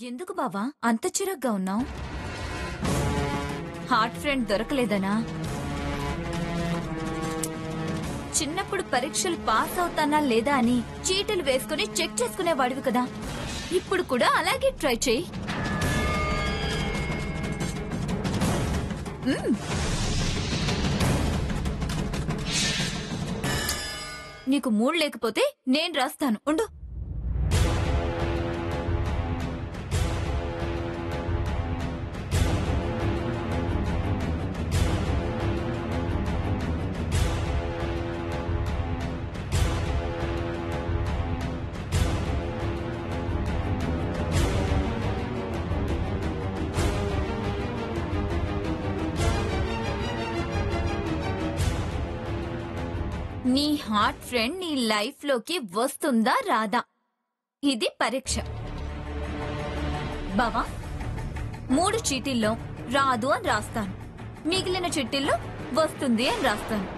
ఎందుకు బావా అంత చిరగ్గా ఉన్నావు? హార్ట్ ఫ్రెండ్ దొరకలేదనా? చిన్నప్పుడు పరీక్షలు పాస్ అవుతానా లేదా అని చీటీలు వేసుకుని చెక్ చేసుకునేవాడివి కదా, ఇప్పుడు కూడా అలాగే ట్రై చేయి. నీకు మూడ్ లేకపోతే నేను రాస్తాను, ఉండు. నీ హార్ట్ ఫ్రెండ్ నీ లైఫ్ లోకి వస్తుందా రాదా, ఇది పరీక్ష. బావా, 3 చీటీల్లో రాదు అని రాస్తాను, మిగిలిన చీటీల్లో వస్తుంది అని రాస్తాను.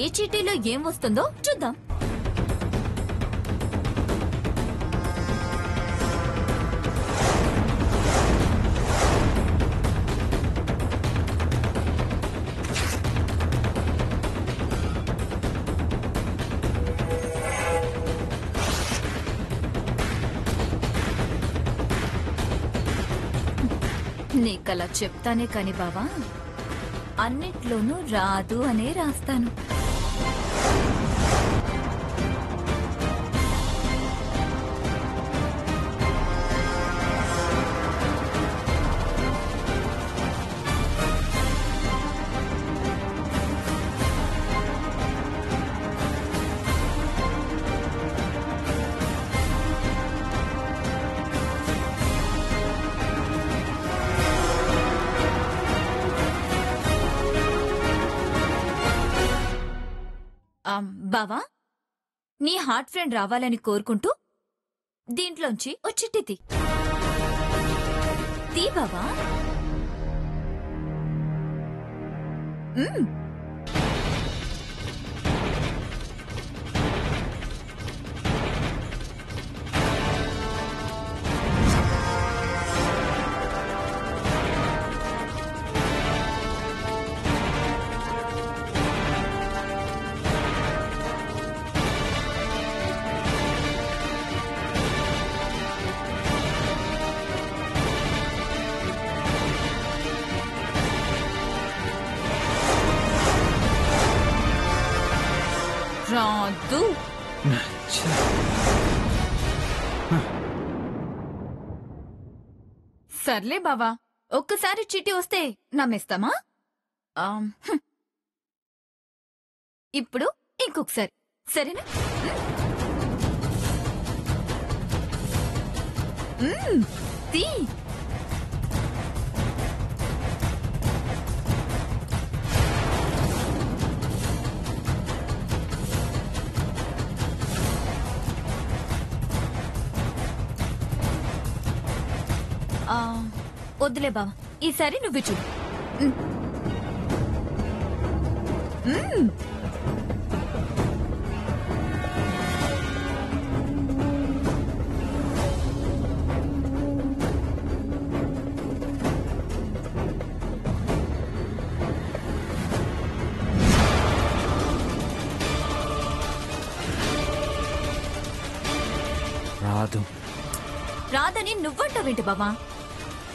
ఏ చీటీలో ఏం వస్తుందో చూద్దాం. నీకలా చెప్తానే కాని బావా, అన్నిట్లోనూ రాదు అనే రాస్తాను. బావా, నీ హార్ట్ ఫ్రెండ్ రావాలని కోరుకుంటూ దీంట్లోంచి ఓ చిట్టి తీ బావా. రాదు. సర్లే బావా, ఒక్కసారి చీటీ వస్తే నమ్మేస్తామా? ఇప్పుడు ఇంకొకసారి, సరేనా? తీ. వద్దులే బావా, ఈసారి నువ్వు చూడు. రాదు. రాదని నువ్వంటావేంటి బావా?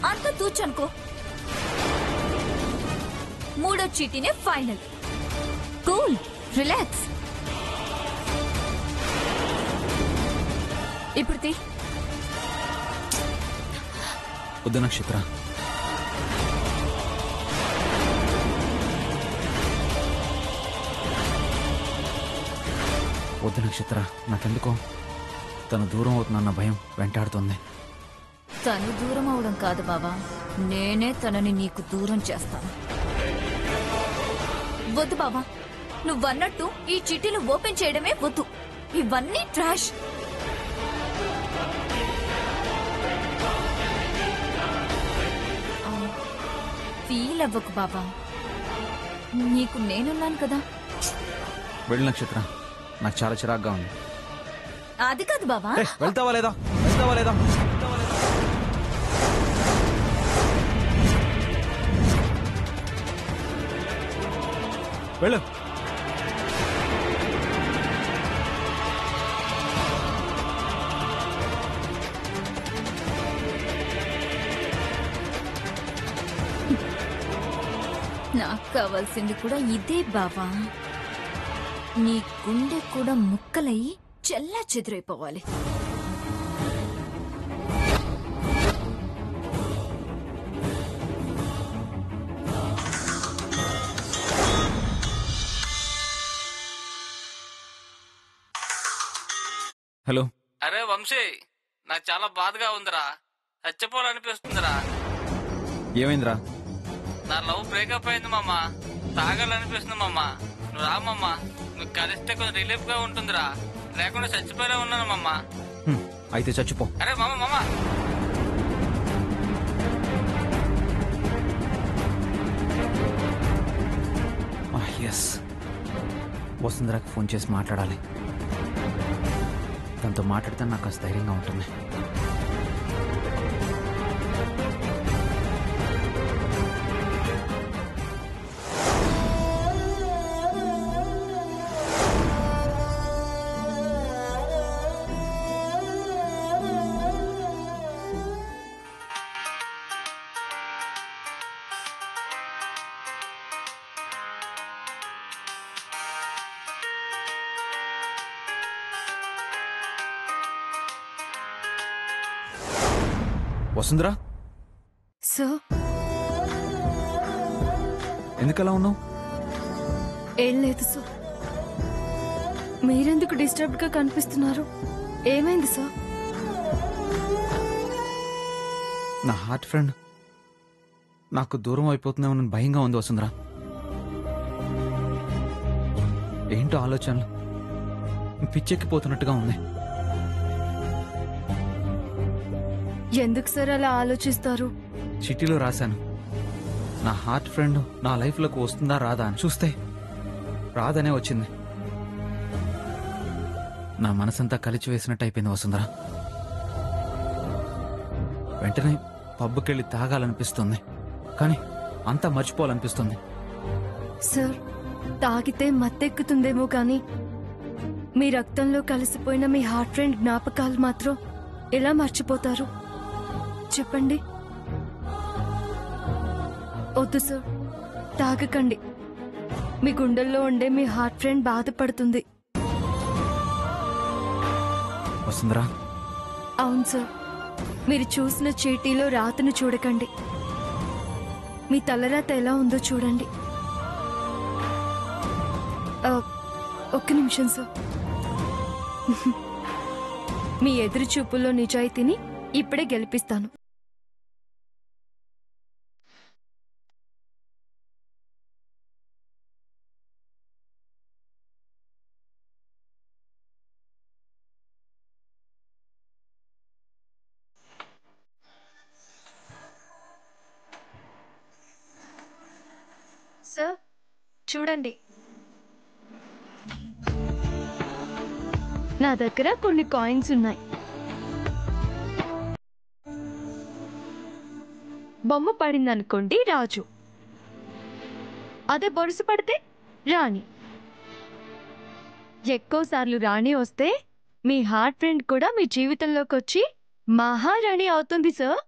అంత తూచనుకో. 3వ చీటీనే ఫైనల్. Cool, relax. ఇప్పుడు తీ. వద్దు నక్షత్ర. వద్దు నక్షత్ర, నాకెందుకో తను దూరం అవుతుందన్న భయం వెంటాడుతుంది. తను దూరం అవడం కాదు బావా, నేనే తనని నీకు దూరం చేస్తాను. వద్దు బావా, నువ్వన్నట్టు ఈ చిట్టీలు ఓపెన్ చేయడమే వద్దు. ఇవన్నీ ట్రాష్. ఫీల్ అవ్వకు బావా, నీకు నేనున్నాను కదా. వెళ్ళి నక్షత్ర, నాకు చాలా చిరాగ్గా ఉంది. అది కాదు బావా. వెళ్తావా లేదా? వెళ్తావా లేదా? వెళ్ళు. నాకు కావాల్సింది కూడా ఇదే బావా. నీ గుండె కూడా ముక్కలయ్యి చెల్లా చెదురైపోవాలి. హలో. అరే వంశీ, నాకు చాలా బాధగా ఉందిరా. చచ్చిపోవాలనిపిస్తుందిరా. ఏమైందిరా? నా లవ్ బ్రేకప్ అయింది మామ. తాగాలనిపిస్తుంది మామ. నువ్వు రా మామ, నువ్వు కలిస్తే కొంచెం రిలీఫ్ గా ఉంటుందిరా. లేకుండా చచ్చిపోయేలా ఉన్నాను మామ. అయితే చచ్చిపో. అరే మామ మామ. ఎస్, వసుంధరాకి ఫోన్ చేసి మాట్లాడాలి. తనతో మాట్లాడితే నాకు కాస్త ధైర్యంగా ఉంటుంది. వసుంధరా, సార్ ఎందుకలా ఉన్నావు? ఏం లేదు సార్. మీరెందుకు డిస్టర్బ్డ్ గా కనిపిస్తున్నారు? ఏమైంది సార్? నా హార్ట్ ఫ్రెండ్ నాకు దూరం అయిపోతుందేమోనని భయంగా ఉంది వసుంధరా. ఏంటో ఆలోచనలు పిచ్చెక్కిపోతున్నట్టుగా ఉంది. ఎందుకు సార్ అలా ఆలోచిస్తారు? చిట్టీలో రాశాను, నా హార్ట్ ఫ్రెండ్ నా లైఫ్లోకి వస్తుందా రాదా అని. చూస్తే రాదనే వచ్చింది. నా మనసంతా కలిచి వేసినట్టు అయిపోయింది వసుంధరా. వెంటనే పబ్బుకెళ్ళి తాగాలనిపిస్తుంది, కానీ అంతా మర్చిపోవాలనిపిస్తుంది. సార్, తాగితే మత్తెక్కుతుందేమో కానీ మీ రక్తంలో కలిసిపోయిన మీ హార్ట్ ఫ్రెండ్ జ్ఞాపకాలు మాత్రం ఎలా మర్చిపోతారు చెప్పండి? వద్దు సార్, తాగకండి. మీ గుండెల్లో ఉండే మీ హార్ట్ ఫ్రెండ్ బాధపడుతుంది. వసుంధరా. అవును సార్, మీరు చూసిన చీటీలో రాతను చూడకండి. మీ తలరాత ఎలా ఉందో చూడండి. ఒక్క నిమిషం సార్. మీ ఎదురు చూపుల్లో నిజాయితీని ఇప్పుడే గెలిపిస్తాను. సార్ చూడండి, నా దగ్గర కొన్ని కాయిన్స్ ఉన్నాయి. బొమ్మ పడిందనుకోండి రాజు, అదే బొరుసు పడితే రాణి. ఎక్కువసార్లు రాణి వస్తే మీ హార్ట్ ఫ్రెండ్ కూడా మీ జీవితంలోకి వచ్చి మహారాణి అవుతుంది సార్.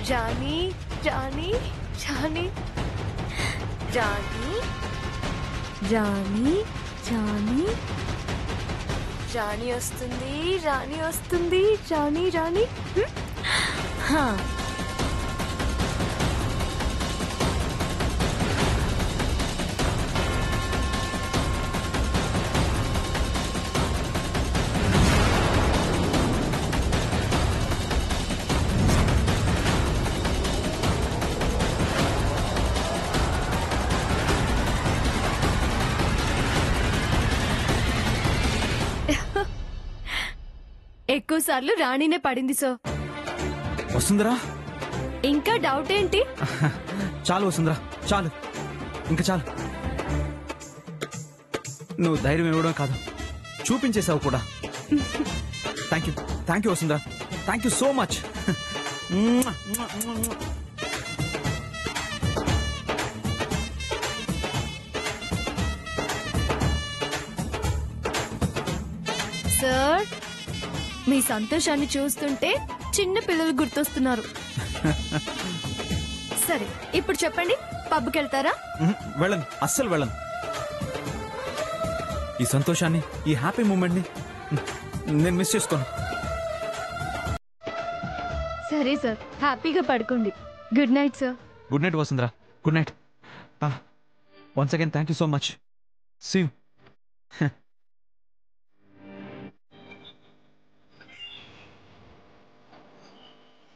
రాణి రాణి రాణి రాణి రాణి రాణి రాణి వస్తుంది, రాణి వస్తుంది, రాణి రాణి. హా, సార్లు రాణినే పడింది సార్. వసుంధరా ఇంకా డౌట్ ఏంటి? చాలు వసుంధరా, చాలు, ఇంకా చాలు. నువ్వు ధైర్యం ఇవ్వడం కాదు, చూపించేశావు కూడా. Thank you Vasundhara, thank you so much. Sir, మీ సంతోషాన్ని చూస్తుంటే చిన్న పిల్లలు గుర్తొస్తున్నారు. సరే, ఇప్పుడు చెప్పండి, పబ్కి వెళ్తారా? వెళ్ళను, అస్సలు వెళ్ళను. ఈ సంతోషాన్ని, ఈ హ్యాపీ మూమెంట్ ని నేను మిస్ చేసుకోను. సరే సార్, హ్యాపీగా పడుకోండి. Good night sir. Good night Vasundhara, good night. Once again thank you so much. See you.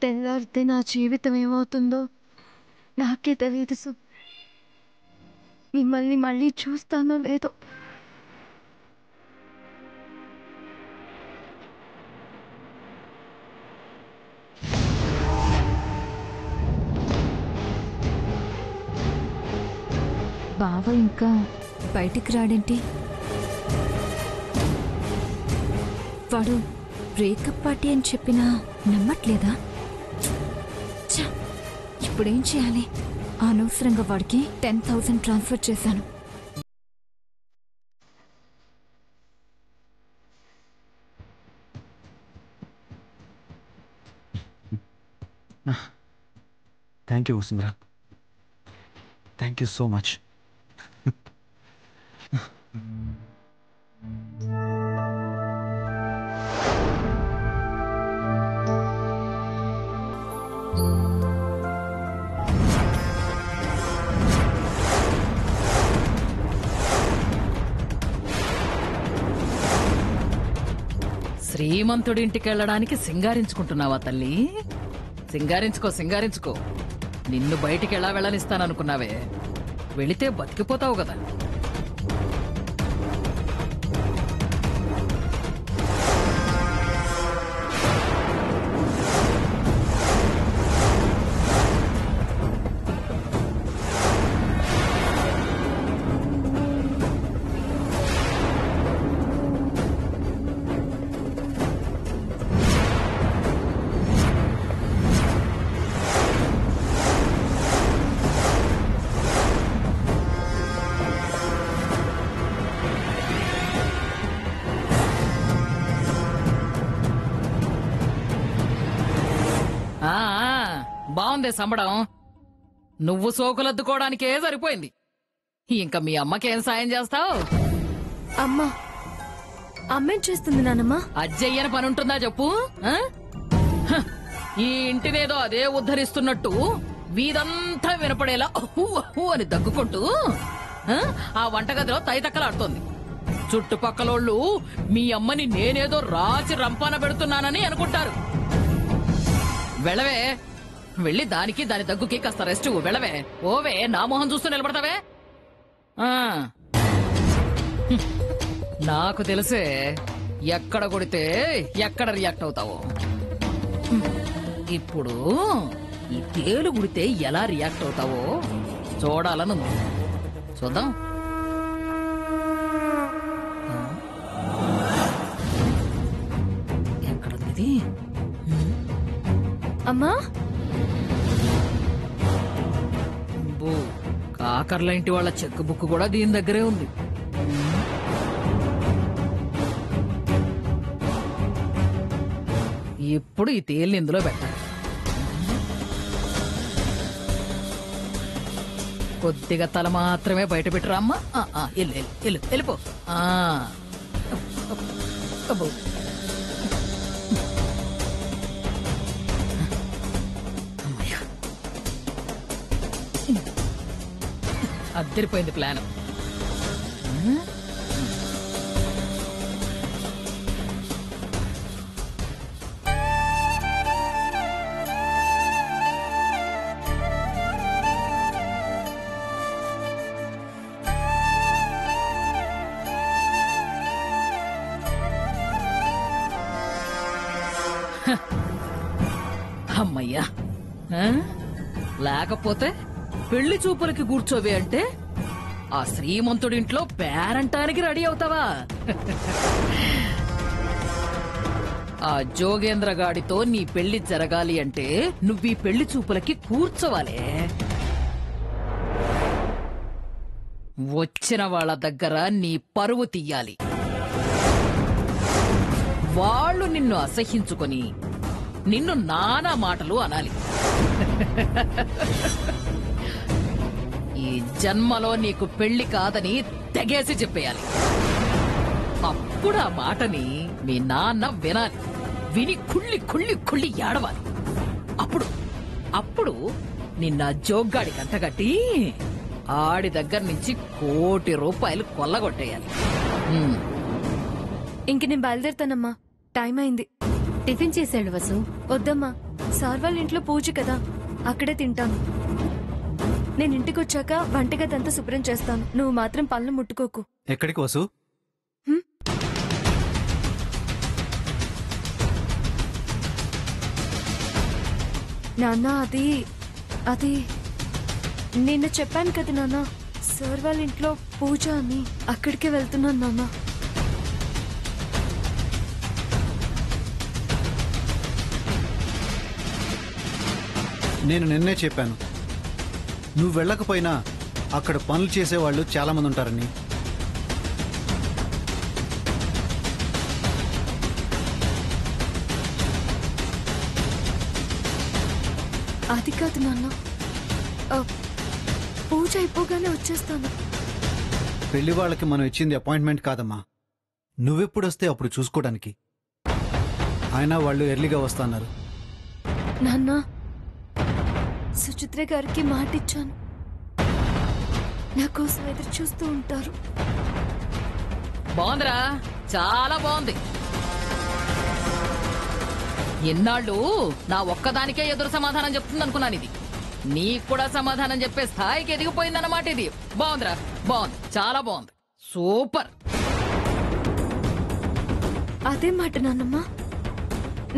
తెల్లారితే నా జీవితం ఏమవుతుందో నాకే తెలియదు సార్. మిమ్మల్ని మళ్ళీ చూస్తానో లేదో. బావ ఇంకా బయటికి రాడేంటి? వాడు బ్రేకప్ పార్టీ అని చెప్పినా నమ్మట్లేదా? ఛ! ఇప్పుడేం చేయాలి? అనవసరంగా వాడికి 10,000 ట్రాన్స్ఫర్ చేశాను. Thank you Vasundhara, thank you so much. శ్రీమంతుడింటికి వెళ్ళడానికి సింగారించుకుంటున్నావా తల్లి? సింగారించుకో, సింగారించుకో. నిన్ను బయటికి ఎలా వెళ్ళనిస్తాననుకున్నావే? వెళితే బతికిపోతావు కదా. బాగుందే సంబడం. నువ్వు సోకులద్దుకోవడానికే సరిపోయింది. ఇంకా మీ అమ్మకేం సాయం చేస్తావు? అమ్మా, అమ్మేం చేస్తుంది నానమ్మ? అజ్జయ్యని పనుంటుందా చెప్పు? ఆ? హ, ఈ ఇంటినేదో అదే ఉద్ధరిస్తున్నట్టు వీదంతా వినపడేలా అహూ అహూ అని దగ్గుకుంటూ ఆ వంటగదిలో తైతక్కలాడుతోంది. చుట్టుపక్కలోళ్ళు మీ అమ్మని నేనేదో రాచి రంపాన పెడుతున్నానని అనుకుంటారు. వెళ్ళవే, వెళ్ళి దానికి దాని దగ్గుకి కాస్త రెస్ట్ వెళ్ళవే. ఓవే, నా మొహం చూస్తూ నిలబడతావే. నాకు తెలిసే ఎక్కడ కొడితే ఎక్కడ రియాక్ట్ అవుతావు. ఇప్పుడు ఈ తేలు గుడితే ఎలా రియాక్ట్ అవుతావో చూడాలనుంది. చూద్దాం. ఎక్కడుంది? అమ్మా, కాకర్ల ఇంటి వాళ్ళ చెక్ బుక్ కూడా దీని దగ్గరే ఉంది. ఇప్పుడు ఈ తేలిని ఇందులో పెట్టాలి. కొద్దిగా తల మాత్రమే బయట పెట్టరా అమ్మా. వెళ్ళిపో. అద్దరిపోయింది ప్లాన్. అమ్మయ్యా. ఆ? లేకపోతే పెళ్లి చూపులకి కూర్చోవే అంటే ఆ శ్రీమంతుడింట్లో పేరంటానికి రెడీ అవుతావా? ఆ జోగేంద్ర గాడితో నీ పెళ్లి జరగాలి అంటే నువ్వీ పెళ్లి చూపులకి కూర్చోవాలే. వచ్చిన వాళ్ళ దగ్గర నీ పరువు తీయాలి. వాళ్ళు నిన్ను అసహ్యించుకొని నిన్ను నానా మాటలు అనాలి. ఈ జన్మలో నీకు పెళ్లి కాదని తెగేసి చెప్పేయాలి. అప్పుడు ఆ మాటని మీ నాన్న వినాలి. విని కుళ్ళి కుళ్ళి కుళ్ళి ఏడవాలి. అప్పుడు అప్పుడు నిన్న జోగ్గాడి కంటగట్టి ఆడి దగ్గర నుంచి ₹1 కోటి కొల్లగొట్టేయాలి. ఇంక నేను బయలుదేరుతానమ్మా, టైం అయింది. టిఫిన్ చేశాడు వసు. వద్దమ్మా, సార్ వాళ్ళ ఇంట్లో పూజ కదా, అక్కడే తింటాను. నేను ఇంటికి వచ్చాక వంటగదంతా శుభ్రం చేస్తాను. నువ్వు మాత్రం పళ్ళు ముట్టుకోకు. ఎక్కడికి వసు? నాన్న, అది నిన్న చెప్పాను కదా నాన్న, సార్ వాళ్ళ ఇంట్లో పూజ అని. అక్కడికే వెళ్తున్నాను నాన్న. నేను నిన్నే చెప్పాను, నువ్వు వెళ్ళకపోయినా అక్కడ పనులు చేసేవాళ్ళు చాలా మంది ఉంటారని. అది కాదు నాన్న, పూజ అయిపోగానే వచ్చేస్తాను. పెళ్లి వాళ్ళకి మనం ఇచ్చింది అపాయింట్మెంట్ కాదమ్మా, నువ్వెప్పుడొస్తే అప్పుడు చూసుకోవడానికి. అయినా వాళ్ళు ఎర్లీగా వస్తున్నారు. నాన్న, సుచిత్ర గారికి మాట ఇచ్చాను, నా కోసం ఎదురు చూస్తూ ఉంటారు. బాగుందిరా, చాలా బాగుంది. ఎన్నాళ్ళు నా ఒక్కదానికే ఎదురు సమాధానం చెప్తుంది అనుకున్నాను. ఇది నీకు కూడా సమాధానం చెప్పే స్థాయికి ఎదిగిపోయిందన్నమాట. ఇది బాగుందిరా, బాగుంది, చాలా బాగుంది, సూపర్. అదే మాట నాన్నమ్మ,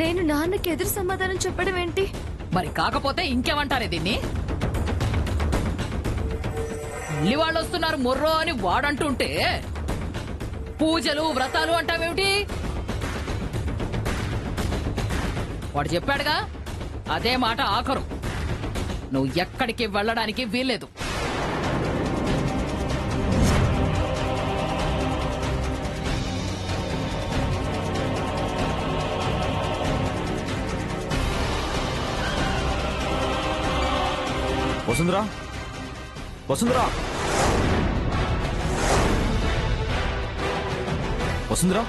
నేను నాన్నకి ఎదురు సమాధానం చెప్పడం ఏంటి? మరి కాకపోతే ఇంకేమంటారే దీన్ని? పెళ్లి వాళ్ళు వస్తున్నారు మొర్రో అని వాడంటుంటే పూజలు వ్రతాలు అంటావేమిటి? వాడు చెప్పాడుగా, అదే మాట ఆఖరు. నువ్వు ఎక్కడికి వెళ్ళడానికి వీల్లేదు. వసుంధరా, వసుంధరా, వసుంధరా.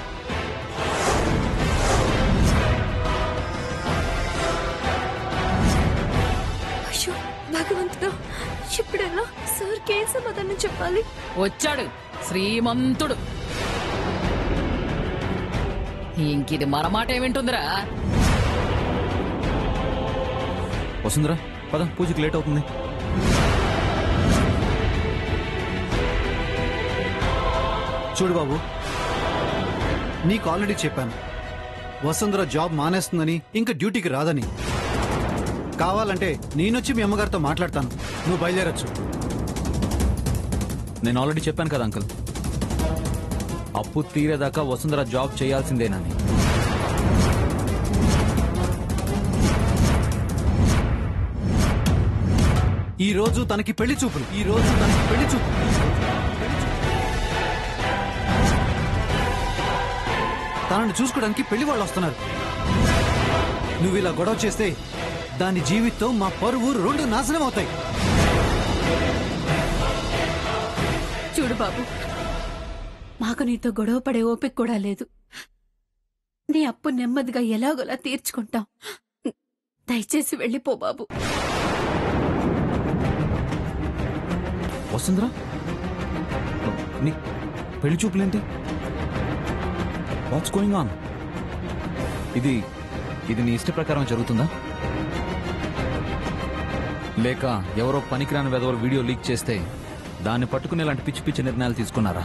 అయ్యో భగవంతుడా, ఇప్పుడెలా సార్కి ఏం సమాధానం చెప్పాలి? వచ్చాడు శ్రీమంతుడు. ఇంకిది మన మాట ఏమింటుందిరా? వసుంధరా, పద, పూజకి లేట్ అవుతుంది. చూడు బాబు, నీకు ఆల్రెడీ చెప్పాను, వసుంధర జాబ్ మానేస్తుందని, ఇంకా డ్యూటీకి రాదని. కావాలంటే నేనొచ్చి మీ అమ్మగారితో మాట్లాడతాను, నువ్వు బయలుదేరొచ్చు. నేను ఆల్రెడీ చెప్పాను కదా అంకుల్, అప్పు తీరేదాకా వసుంధర జాబ్ చేయాల్సిందేనని. ఈ రోజు తనకి పెళ్లి చూపులు, ఈ రోజు తనకి పెళ్లి చూపులు. తనని చూసుకోవడానికి పెళ్లి వాళ్ళు వస్తున్నారు. నువ్వు ఇలా గొడవ చేస్తే దాని జీవితం, మా పరువు 2 నాశనం అవుతాయి. చూడు బాబు, మాకు నీతో గొడవ పడే ఓపిక కూడా లేదు. నీ అప్పు నెమ్మదిగా ఎలాగోలా తీర్చుకుంటాం. దయచేసి వెళ్ళిపో బాబు. వసుంధరా, నీ పెళ్లి చూపులేంటి? What's going on? ఇది నీ ఇష్ట ప్రకారం జరుగుతుందా, లేక ఎవరో పనికిరాని వెధవలు వీడియో లీక్ చేస్తే దాన్ని పట్టుకుని ఇలాంటి పిచ్చి పిచ్చి నిర్ణయాలు తీసుకున్నారా?